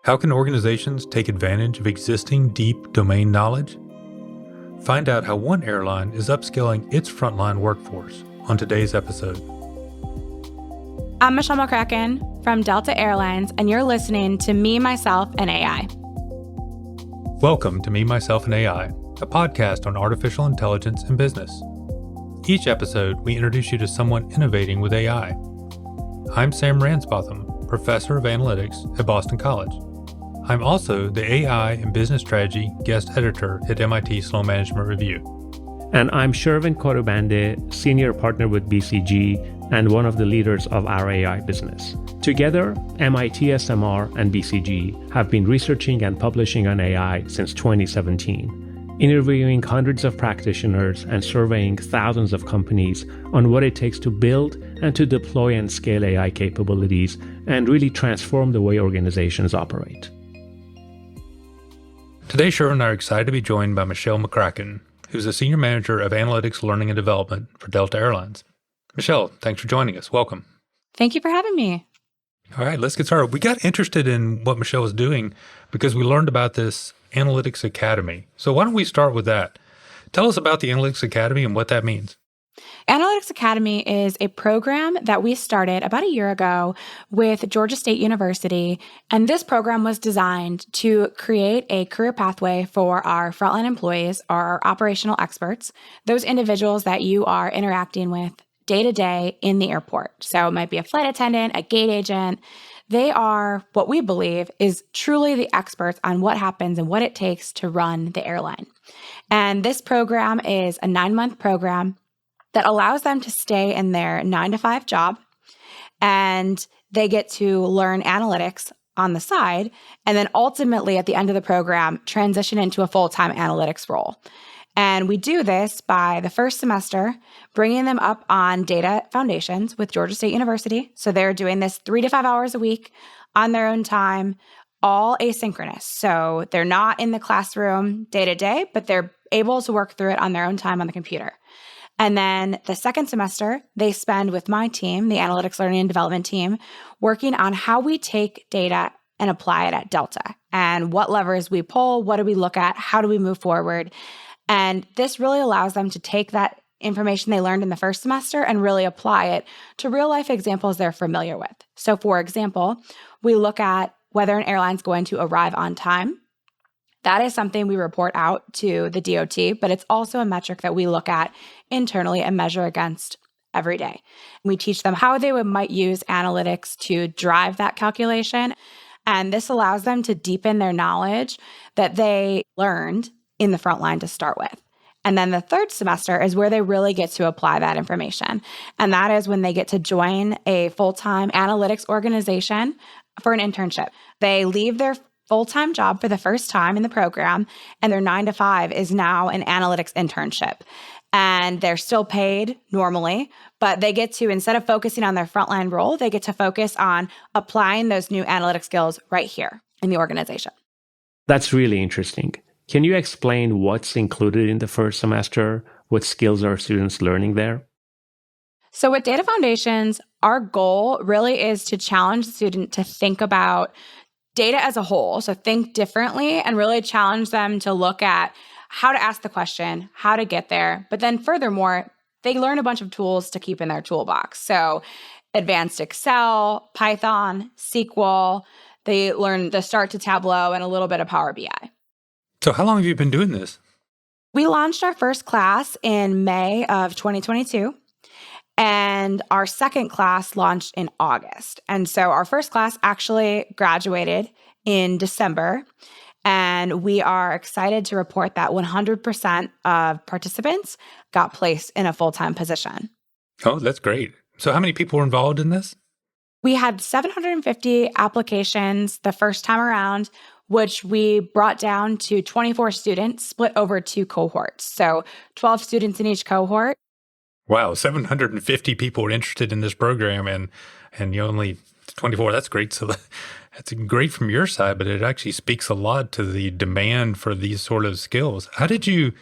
How can organizations take advantage of existing deep domain knowledge? Find out how one airline is upskilling its frontline workforce on today's episode. I'm Michelle McCrackin from Delta Airlines, and you're listening to Me, Myself, and AI. Welcome to Me, Myself, and AI, a podcast on artificial intelligence and business. Each episode, we introduce you to someone innovating with AI. I'm Sam Ransbotham, Professor of Analytics at Boston College. I'm also the AI and Business Strategy Guest Editor at MIT Sloan Management Review. And I'm Shervin Kodobande, Senior Partner with BCG and one of the leaders of our AI business. Together, MIT SMR and BCG have been researching and publishing on AI since 2017, interviewing hundreds of practitioners and surveying thousands of companies on what it takes to build and to deploy and scale AI capabilities and really transform the way organizations operate. Today, Shervin and I are excited to be joined by Michelle McCrackin, who's the Senior Manager of Analytics Learning and Development for Delta Airlines. Michelle, thanks for joining us. Welcome. Thank you for having me. All right, let's get started. We got interested in what Michelle was doing because we learned about this Analytics Academy. So why don't we start with that? Tell us about the Analytics Academy and what that means. Analytics Academy is a program that we started about a year ago with Georgia State University, and this program was designed to create a career pathway for our frontline employees, our operational experts, those individuals that you are interacting with day to day in the airport. So it might be a flight attendant, a gate agent. They are what we believe is truly the experts on what happens and what it takes to run the airline. And this program is a 9-month program that allows them to stay in their 9-to-5 job, and they get to learn analytics on the side, and then ultimately at the end of the program, transition into a full-time analytics role. And we do this by the first semester, bringing them up on data foundations with Georgia State University. So they're doing this 3 to 5 hours a week on their own time, all asynchronous. So they're not in the classroom day to day, but they're able to work through it on their own time on the computer. And then the second semester, they spend with my team, the Analytics Learning and Development team, working on how we take data and apply it at Delta and what levers we pull, what do we look at, how do we move forward. And this really allows them to take that information they learned in the first semester and really apply it to real life examples they're familiar with. So for example, we look at whether an airline's going to arrive on time. That is something we report out to the DOT, but it's also a metric that we look at internally and measure against every day. We teach them how they might use analytics to drive that calculation. And this allows them to deepen their knowledge that they learned in the front line to start with. And then the third semester is where they really get to apply that information. And that is when they get to join a full-time analytics organization for an internship. They leave their full-time job for the first time in the program, and their 9-to-5 is now an analytics internship. And they're still paid normally, but they get to, instead of focusing on their frontline role, they get to focus on applying those new analytic skills right here in the organization. That's really interesting. Can you explain what's included in the first semester? What skills are students learning there? So with Data Foundations, our goal really is to challenge the student to think about data as a whole. So think differently and really challenge them to look at how to ask the question, how to get there. But then furthermore, they learn a bunch of tools to keep in their toolbox. So advanced Excel, Python, SQL, they learn the start to Tableau and a little bit of Power BI. So how long have you been doing this? We launched our first class in May of 2022. And our second class launched in August. And so our first class actually graduated in December. And we are excited to report that 100% of participants got placed in a full-time position. Oh, that's great. So how many people were involved in this? We had 750 applications the first time around, which we brought down to 24 students split over 2 cohorts. So 12 students in each cohort. Wow, 750 people were interested in this program and you only 24. That's great. So that's great from your side, but it actually speaks a lot to the demand for these sort of skills. How did you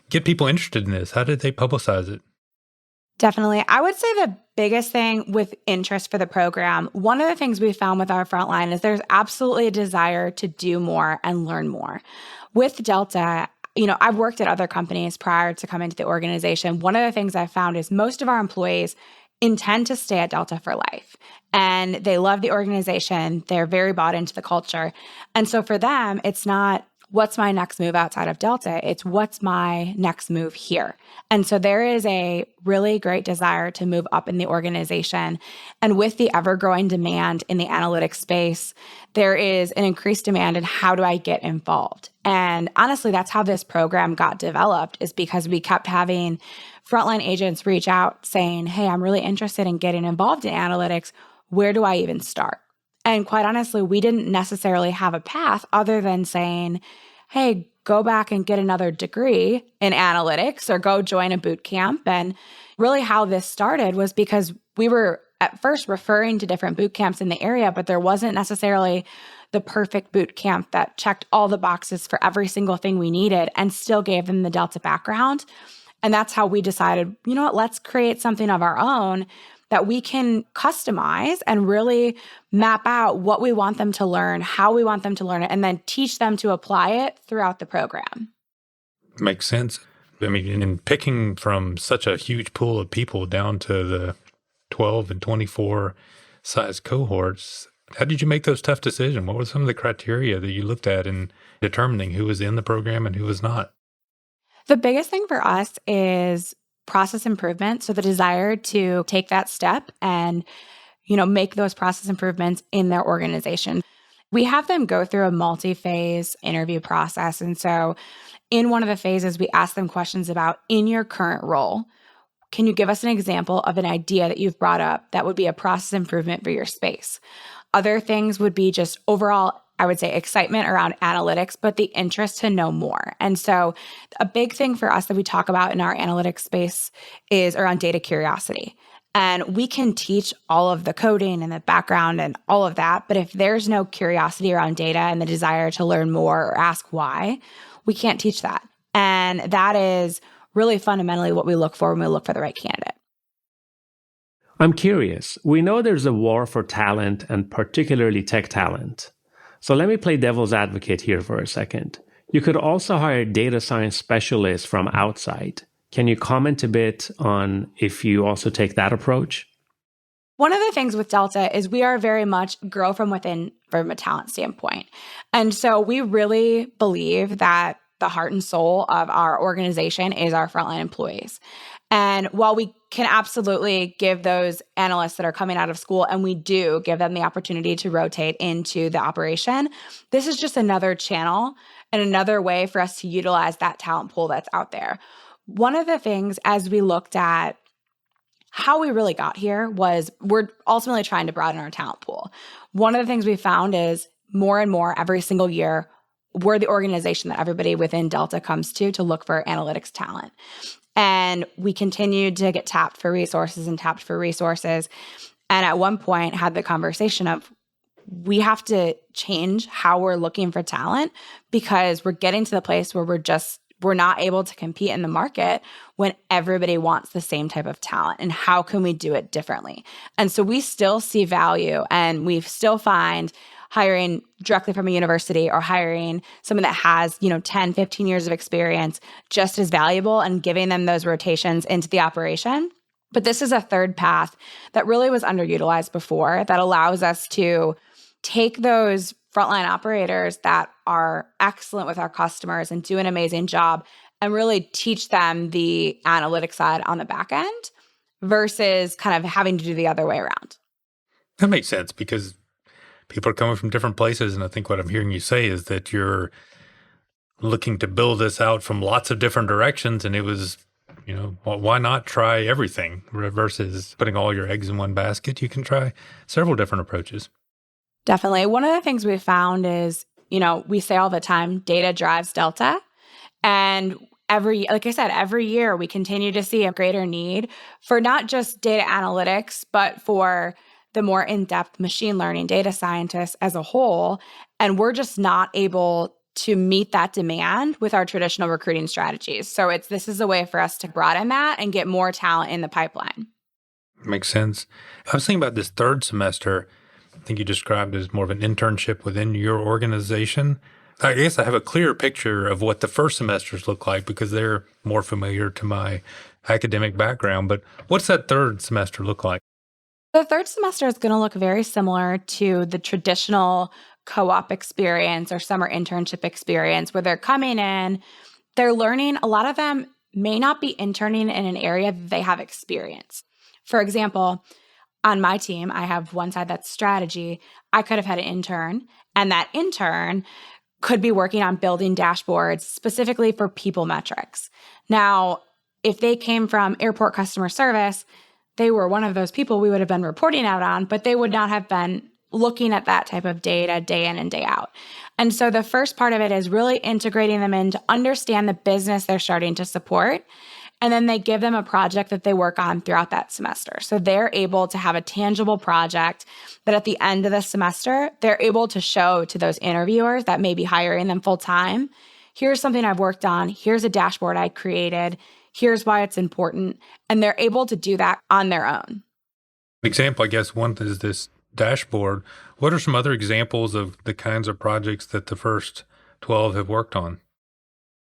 get people interested in this? How did they publicize it? Definitely. I would say the biggest thing with interest for the program, one of the things we found with our frontline is there's absolutely a desire to do more and learn more. With Delta, I've worked at other companies prior to coming to the organization. One of the things I found is most of our employees intend to stay at Delta for life. And they love the organization. They're very bought into the culture. And so for them, it's not, what's my next move outside of Delta? It's what's my next move here. And so there is a really great desire to move up in the organization. And with the ever-growing demand in the analytics space, there is an increased demand in how do I get involved? And honestly, that's how this program got developed, is because we kept having frontline agents reach out saying, hey, I'm really interested in getting involved in analytics. Where do I even start? And quite honestly, we didn't necessarily have a path other than saying, hey, go back and get another degree in analytics or go join a boot camp. And really how this started was because we were at first referring to different boot camps in the area, but there wasn't necessarily the perfect boot camp that checked all the boxes for every single thing we needed and still gave them the Delta background. And that's how we decided, you know what, let's create something of our own that we can customize and really map out what we want them to learn, how we want them to learn it, and then teach them to apply it throughout the program. Makes sense. I mean, in picking from such a huge pool of people down to the 12 and 24 size cohorts, how did you make those tough decisions? What were some of the criteria that you looked at in determining who was in the program and who was not? The biggest thing for us is process improvement. So the desire to take that step and, make those process improvements in their organization. We have them go through a multi-phase interview process. And so in one of the phases, we ask them questions about, in your current role, can you give us an example of an idea that you've brought up that would be a process improvement for your space? Other things would be just overall, I would say, excitement around analytics, but the interest to know more. And so a big thing for us that we talk about in our analytics space is around data curiosity. And we can teach all of the coding and the background and all of that, but if there's no curiosity around data and the desire to learn more or ask why, we can't teach that. And that is really fundamentally what we look for when we look for the right candidate. I'm curious. We know there's a war for talent and particularly tech talent. So let me play devil's advocate here for a second. You could also hire data science specialists from outside. Can you comment a bit on if you also take that approach? One of the things with Delta is we are very much grow from within from a talent standpoint. And so we really believe that the heart and soul of our organization is our frontline employees. And while we can absolutely give those analysts that are coming out of school, and we do give them the opportunity to rotate into the operation, this is just another channel and another way for us to utilize that talent pool that's out there. One of the things as we looked at how we really got here was we're ultimately trying to broaden our talent pool. One of the things we found is more and more every single year, we're the organization that everybody within Delta comes to look for analytics talent. And we continued to get tapped for resources. And at one point had the conversation of, we have to change how we're looking for talent because we're getting to the place where we're not able to compete in the market when everybody wants the same type of talent. And how can we do it differently? And so we still see value, and we still find hiring directly from a university or hiring someone that has, 10, 15 years of experience just as valuable, and giving them those rotations into the operation. But this is a third path that really was underutilized before that allows us to take those frontline operators that are excellent with our customers and do an amazing job and really teach them the analytics side on the back end versus kind of having to do the other way around. That makes sense because people are coming from different places. And I think what I'm hearing you say is that you're looking to build this out from lots of different directions. And it was, why not try everything versus putting all your eggs in one basket? You can try several different approaches. Definitely. One of the things we found is, we say all the time, data drives Delta. And every year we continue to see a greater need for not just data analytics, but for the more in-depth machine learning data scientists as a whole. And we're just not able to meet that demand with our traditional recruiting strategies. So this is a way for us to broaden that and get more talent in the pipeline. Makes sense. I was thinking about this third semester. I think you described it as more of an internship within your organization. I guess I have a clearer picture of what the first semesters look like because they're more familiar to my academic background. But what's that third semester look like? The third semester is going to look very similar to the traditional co-op experience or summer internship experience where they're coming in, they're learning. A lot of them may not be interning in an area that they have experience. For example, on my team, I have one side that's strategy. I could have had an intern, and that intern could be working on building dashboards specifically for people metrics. Now, if they came from airport customer service, they were one of those people we would have been reporting out on, but they would not have been looking at that type of data day in and day out. And so the first part of it is really integrating them in to understand the business they're starting to support. And then they give them a project that they work on throughout that semester. So they're able to have a tangible project that at the end of the semester, they're able to show to those interviewers that may be hiring them full time. Here's something I've worked on. Here's a dashboard I created. Here's why it's important. And they're able to do that on their own. Example, I guess one is this dashboard. What are some other examples of the kinds of projects that the first 12 have worked on?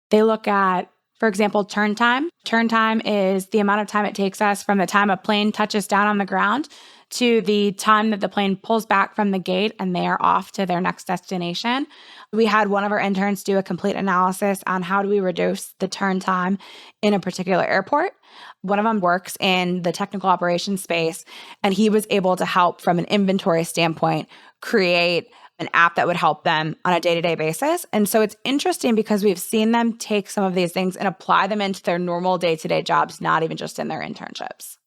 They look at, for example, turn time. Turn time is the amount of time it takes us from the time a plane touches down on the ground to the time that the plane pulls back from the gate and they are off to their next destination. We had one of our interns do a complete analysis on how do we reduce the turn time in a particular airport. One of them works in the technical operations space, and he was able to help from an inventory standpoint create an app that would help them on a day-to-day basis. And so it's interesting because we've seen them take some of these things and apply them into their normal day-to-day jobs, not even just in their internships.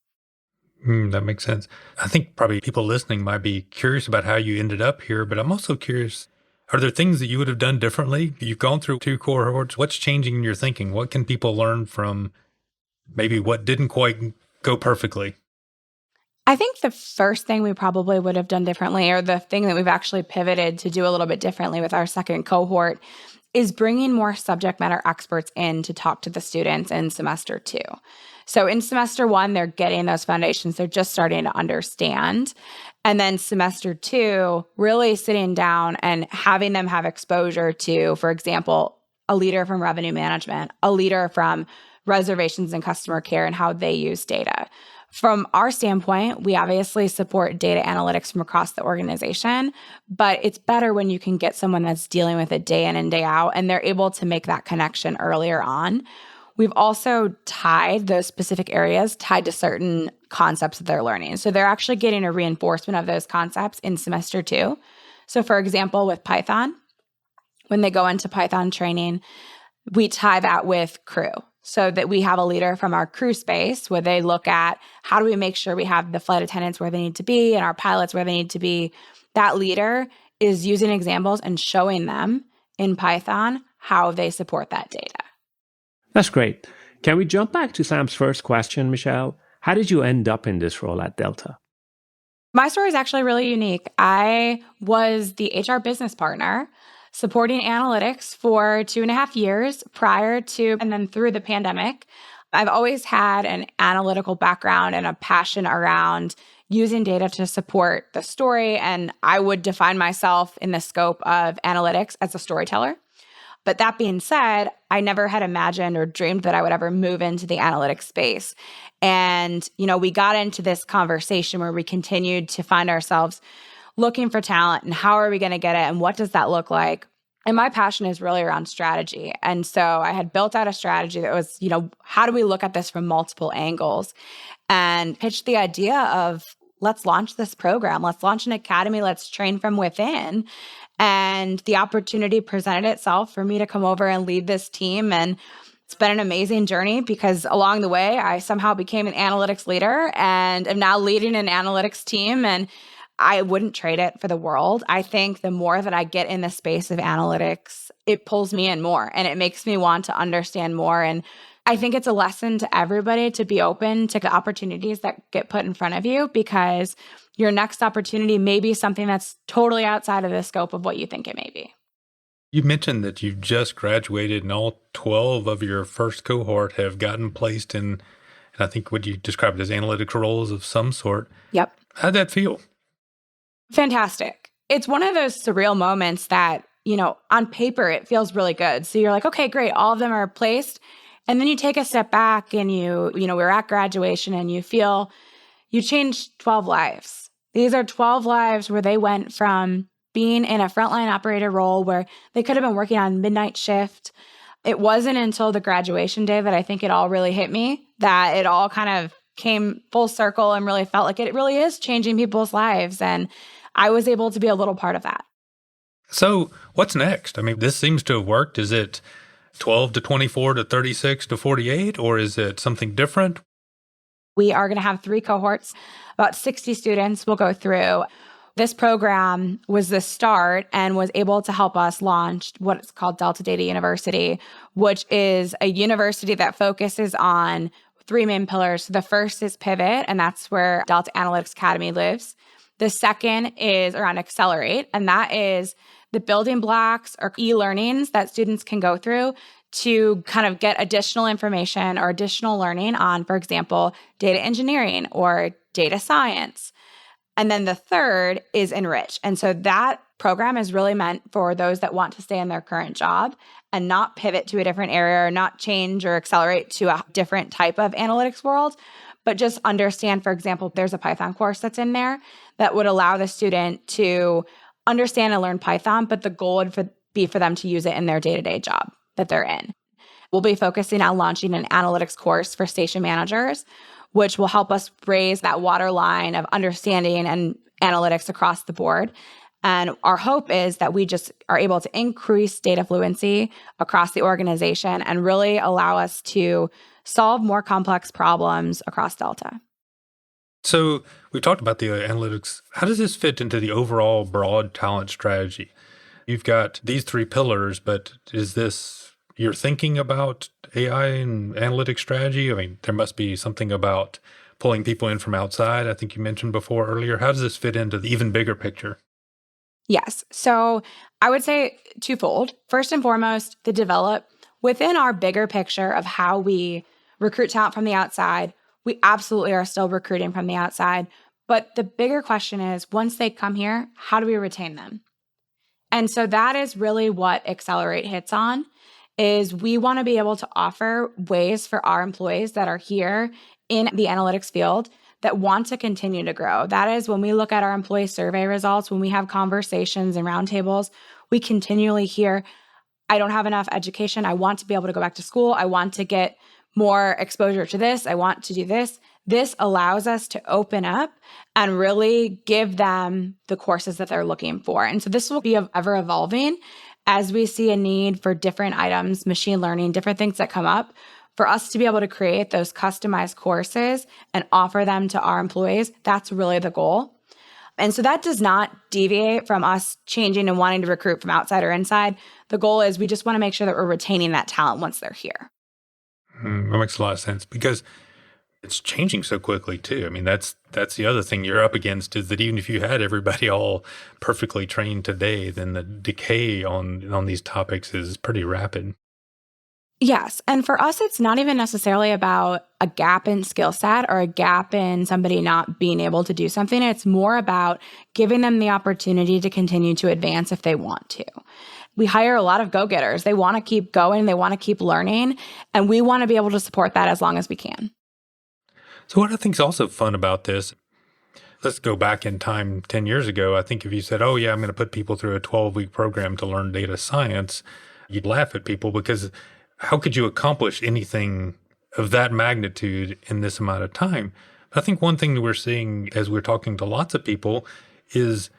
That makes sense. I think probably people listening might be curious about how you ended up here, but I'm also curious, are there things that you would have done differently? You've gone through 2 cohorts. What's changing in your thinking? What can people learn from maybe what didn't quite go perfectly? I think the first thing we probably would have done differently, or the thing that we've actually pivoted to do a little bit differently with our second cohort, is bringing more subject matter experts in to talk to the students in semester 2. So in semester 1, they're getting those foundations. They're just starting to understand. And then semester 2, really sitting down and having them have exposure to, for example, a leader from revenue management, a leader from reservations and customer care and how they use data. From our standpoint, we obviously support data analytics from across the organization, but it's better when you can get someone that's dealing with it day in and day out, and they're able to make that connection earlier on. We've also tied those specific areas tied to certain concepts that they're learning. So they're actually getting a reinforcement of those concepts in semester 2. So for example, with Python, when they go into Python training, we tie that with crew. So that we have a leader from our crew space where they look at how do we make sure we have the flight attendants where they need to be and our pilots where they need to be. That leader is using examples and showing them in Python how they support that data. That's great. Can we jump back to Sam's first question, Michelle? How did you end up in this role at Delta? My story is actually really unique. I was the HR business partner supporting analytics for 2.5 years prior to and then through the pandemic. I've always had an analytical background and a passion around using data to support the story, and I would define myself in the scope of analytics as a storyteller. But that being said, I never had imagined or dreamed that I would ever move into the analytics space. And, we got into this conversation where we continued to find ourselves looking for talent and how are we going to get it and what does that look like? And my passion is really around strategy. And so I had built out a strategy that was, how do we look at this from multiple angles and pitched the idea of let's launch this program. Let's launch an academy. Let's train from within. And the opportunity presented itself for me to come over and lead this team. And it's been an amazing journey because along the way, I somehow became an analytics leader and am now leading an analytics team. And I wouldn't trade it for the world. I think the more that I get in the space of analytics, it pulls me in more and it makes me want to understand more. And I think it's a lesson to everybody to be open to the opportunities that get put in front of you because your next opportunity may be something that's totally outside of the scope of what you think it may be. You mentioned that you've just graduated and all 12 of your first cohort have gotten placed in, and I think what you described as analytics roles of some sort. Yep. How'd that feel? Fantastic. It's one of those surreal moments that, on paper, it feels really good. So you're like, okay, great. All of them are placed. And then you take a step back and we're at graduation and you feel you changed 12 lives. These are 12 lives where they went from being in a frontline operator role where they could have been working on midnight shift. It wasn't until the graduation day that I think it all really hit me, that it all kind of came full circle and really felt like it really is changing people's lives. And I was able to be a little part of that. So what's next? I mean, this seems to have worked. Is it 12 to 24 to 36 to 48, or is it something different? We are going to have 3 cohorts. About 60 students will go through. This program was the start and was able to help us launch what's called Delta Data University, which is a university that focuses on 3 main pillars. The first is Pivot, and that's where Delta Analytics Academy lives. The second is around Accelerate, and that is the building blocks or e-learnings that students can go through to kind of get additional information or additional learning on, for example, data engineering or data science. And then the third is Enrich. And so that program is really meant for those that want to stay in their current job and not pivot to a different area or not change or accelerate to a different type of analytics world, but just understand, for example, there's a Python course that's in there that would allow the student to understand and learn Python, but the goal would be for them to use it in their day-to-day job that they're in. We'll be focusing on launching an analytics course for station managers, which will help us raise that waterline of understanding and analytics across the board. And our hope is that we just are able to increase data fluency across the organization and really allow us to solve more complex problems across Delta. So we've talked about the analytics. How does this fit into the overall broad talent strategy? You've got these 3 pillars, but is this you're thinking about AI and analytics strategy? I mean, there must be something about pulling people in from outside. I think you mentioned before earlier. How does this fit into the even bigger picture? Yes. So I would say twofold. First and foremost, to develop within our bigger picture of how we recruit talent from the outside. We absolutely are still recruiting from the outside. But the bigger question is, once they come here, how do we retain them? And so that is really what Accelerate hits on, is we want to be able to offer ways for our employees that are here in the analytics field that want to continue to grow. That is when we look at our employee survey results, when we have conversations and roundtables, we continually hear, I don't have enough education. I want to be able to go back to school. I want to get more exposure to this. I want to do this. This allows us to open up and really give them the courses that they're looking for. And so this will be ever evolving as we see a need for different items, machine learning, different things that come up, for us to be able to create those customized courses and offer them to our employees. That's really the goal. And so that does not deviate from us changing and wanting to recruit from outside or inside. The goal is we just want to make sure that we're retaining that talent once they're here. That makes a lot of sense because it's changing so quickly too. I mean, that's the other thing you're up against, is that even if you had everybody all perfectly trained today, then the decay on these topics is pretty rapid. Yes. And for us, it's not even necessarily about a gap in skill set or a gap in somebody not being able to do something. It's more about giving them the opportunity to continue to advance if they want to. We hire a lot of go-getters. They want to keep going. They want to keep learning. And we want to be able to support that as long as we can. So what I think is also fun about this, let's go back in time 10 years ago. I think if you said, oh yeah, I'm going to put people through a 12-week program to learn data science, you'd laugh at people because how could you accomplish anything of that magnitude in this amount of time? But I think one thing that we're seeing as we're talking to lots of people is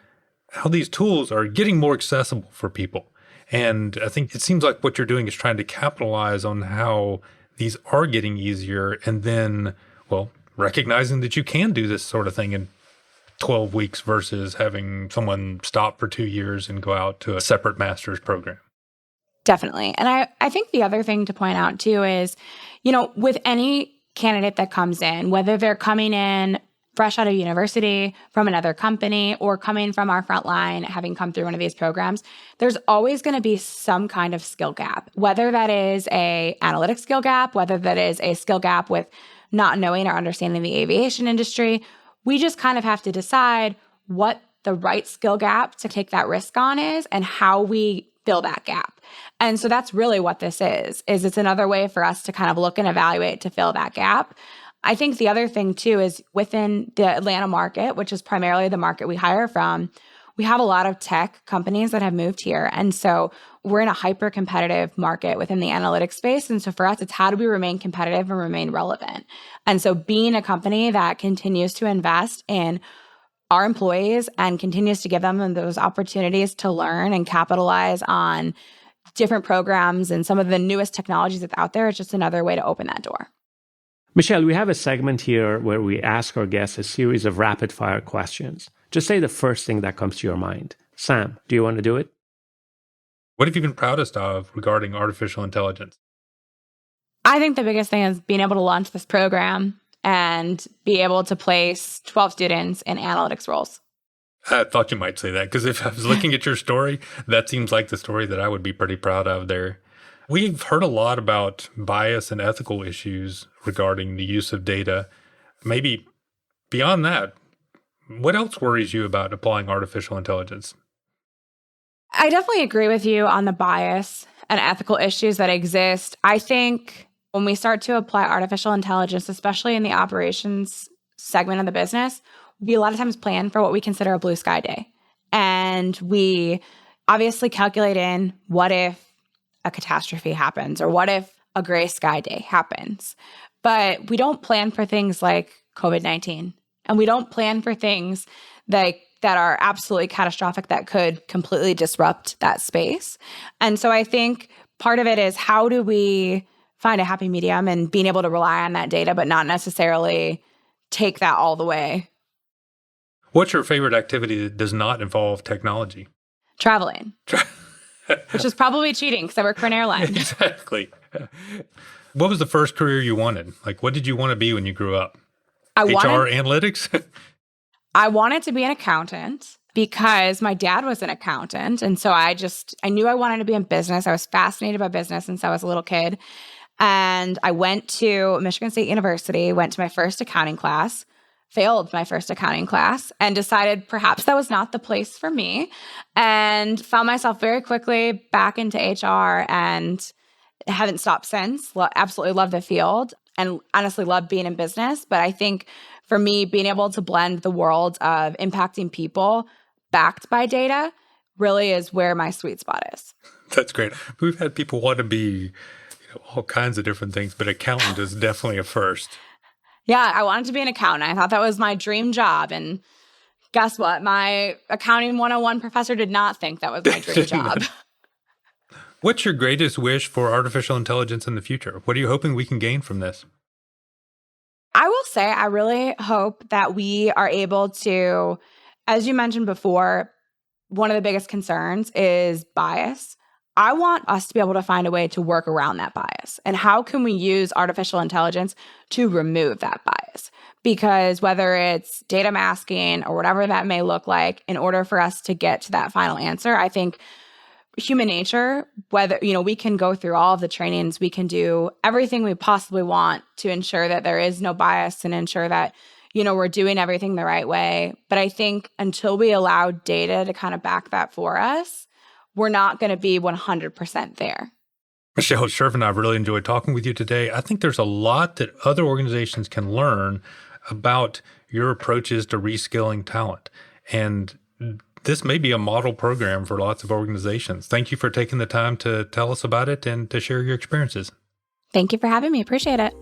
how these tools are getting more accessible for people. And I think it seems like what you're doing is trying to capitalize on how these are getting easier and then, well, recognizing that you can do this sort of thing in 12 weeks versus having someone stop for 2 years and go out to a separate master's program. Definitely. And I think the other thing to point out too is, with any candidate that comes in, whether they're coming in fresh out of university from another company or coming from our front line, having come through one of these programs, there's always going to be some kind of skill gap, whether that is a analytics skill gap, whether that is a skill gap with not knowing or understanding the aviation industry. We just kind of have to decide what the right skill gap to take that risk on is and how we fill that gap. And so that's really what this is it's another way for us to kind of look and evaluate to fill that gap. I think the other thing too is within the Atlanta market, which is primarily the market we hire from, we have a lot of tech companies that have moved here. And so we're in a hyper competitive market within the analytics space. And so for us, it's how do we remain competitive and remain relevant? And so being a company that continues to invest in our employees and continues to give them those opportunities to learn and capitalize on different programs and some of the newest technologies that's out there, it's just another way to open that door. Michelle, we have a segment here where we ask our guests a series of rapid-fire questions. Just say the first thing that comes to your mind. Sam, do you want to do it? What have you been proudest of regarding artificial intelligence? I think the biggest thing is being able to launch this program and be able to place 12 students in analytics roles. I thought you might say that because if I was looking at your story, that seems like the story that I would be pretty proud of there. We've heard a lot about bias and ethical issues regarding the use of data. Maybe beyond that, what else worries you about applying artificial intelligence? I definitely agree with you on the bias and ethical issues that exist. I think when we start to apply artificial intelligence, especially in the operations segment of the business, we a lot of times plan for what we consider a blue sky day. And we obviously calculate in what if a catastrophe happens or what if a gray sky day happens. But we don't plan for things like COVID-19. And we don't plan for things that are absolutely catastrophic that could completely disrupt that space. And so I think part of it is how do we find a happy medium and being able to rely on that data, but not necessarily take that all the way. What's your favorite activity that does not involve technology? Traveling. Which is probably cheating because I work for an airline. Exactly. What was the first career you wanted? Like, what did you want to be when you grew up? Analytics? I wanted to be an accountant because my dad was an accountant. And so I knew I wanted to be in business. I was fascinated by business since I was a little kid. And I went to Michigan State University, went to my first accounting class, failed my first accounting class, and decided perhaps that was not the place for me, and found myself very quickly back into HR and haven't stopped since. Absolutely love the field and honestly love being in business. But I think for me, being able to blend the world of impacting people backed by data really is where my sweet spot is. That's great. We've had people want to be all kinds of different things, but accountant is definitely a first. Yeah, I wanted to be an accountant. I thought that was my dream job. And guess what? My accounting 101 professor did not think that was my dream job. What's your greatest wish for artificial intelligence in the future? What are you hoping we can gain from this? I will say I really hope that we are able to, as you mentioned before, one of the biggest concerns is bias. I want us to be able to find a way to work around that bias. And how can we use artificial intelligence to remove that bias? Because whether it's data masking or whatever that may look like, in order for us to get to that final answer, I think human nature, whether, we can go through all of the trainings, we can do everything we possibly want to ensure that there is no bias and ensure that, we're doing everything the right way. But I think until we allow data to kind of back that for us, we're not going to be 100% there. Michelle Shervin, I've really enjoyed talking with you today. I think there's a lot that other organizations can learn about your approaches to reskilling talent. And this may be a model program for lots of organizations. Thank you for taking the time to tell us about it and to share your experiences. Thank you for having me. Appreciate it.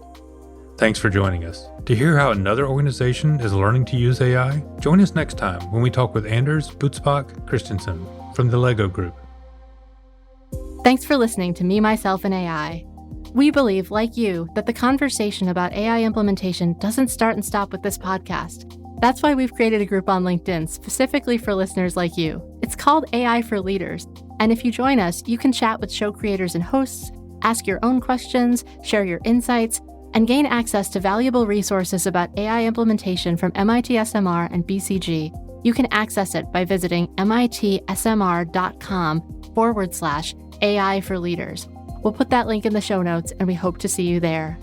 Thanks for joining us. To hear how another organization is learning to use AI, join us next time when we talk with Anders Butzbach Christensen from the Lego Group. Thanks for listening to Me, Myself, and AI. We believe, like you, that the conversation about AI implementation doesn't start and stop with this podcast. That's why we've created a group on LinkedIn specifically for listeners like you. It's called AI for Leaders. And if you join us, you can chat with show creators and hosts, ask your own questions, share your insights, and gain access to valuable resources about AI implementation from MIT SMR and BCG, you can access it by visiting mitsmr.com/AI for leaders. We'll put that link in the show notes, and we hope to see you there.